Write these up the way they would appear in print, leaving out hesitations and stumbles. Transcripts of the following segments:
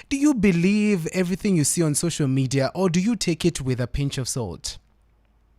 Do you believe everything you see on social media, or do you take it with a pinch of salt?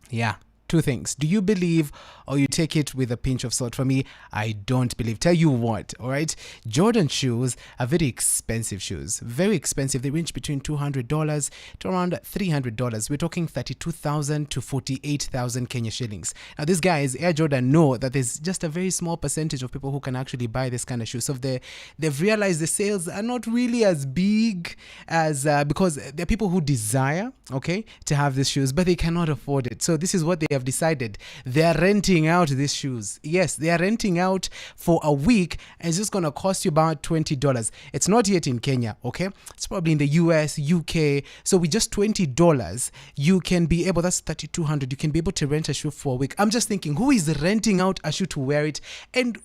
Yeah. Two things. Do you believe or you take it with a pinch of salt? For me, I don't believe. Tell you what, all right? Jordan shoes are very expensive shoes. Very expensive. They range between $200 to around $300. We're talking 32,000 to 48,000 Kenya shillings. Now, these guys, Air Jordan, know that there's just a very small percentage of people who can actually buy this kind of shoe. So they've realized the sales are not really as big as, because there are people who desire, okay, to have these shoes, but they cannot afford it. So this is what they have decided. They are renting out these shoes. Yes, they are renting out for a week, and it's just going to cost you about $20. It's not yet in Kenya, okay? It's probably in the US, UK. So with just $20, you can be able, that's 3,200, you can be able to rent a shoe for a week. I'm just thinking, who is renting out a shoe to wear it? And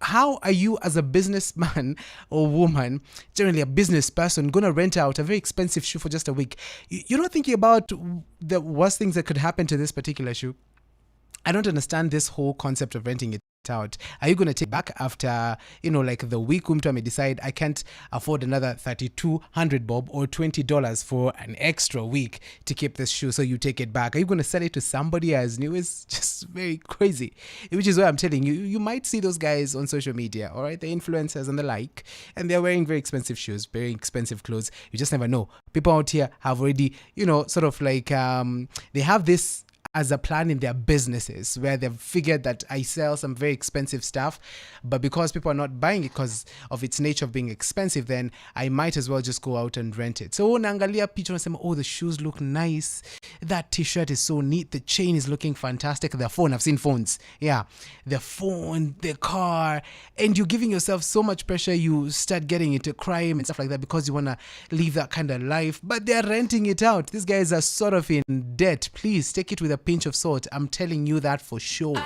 how are you as a businessman or woman, generally a business person, going to rent out a very expensive shoe for just a week? You're not thinking about the worst things that could happen to this particular shoe. I don't understand this whole concept of renting it out. Are you going to take back after, like the week Umtu may decide I can't afford another 3,200 bob or $20 for an extra week to keep this shoe, so you take it back? Are you going to sell it to somebody as new? It's just very crazy, which is why I'm telling you, you might see those guys on social media, all right, the influencers and the like, and they're wearing very expensive shoes, very expensive clothes. You just never know. People out here have already, sort of like, they have this as a plan in their businesses where they've figured that I sell some very expensive stuff, but because people are not buying it because of its nature of being expensive, then I might as well just go out and rent it. So naangalia picha unasema, oh, the shoes look nice, that t-shirt is so neat, the chain is looking fantastic, the phone, I've seen phones, yeah, the phone, the car, and you're giving yourself so much pressure, you start getting into crime and stuff like that because you want to live that kind of life, but they're renting it out. These guys are sort of in debt. Please take it with a pinch of salt. I'm telling you that for sure.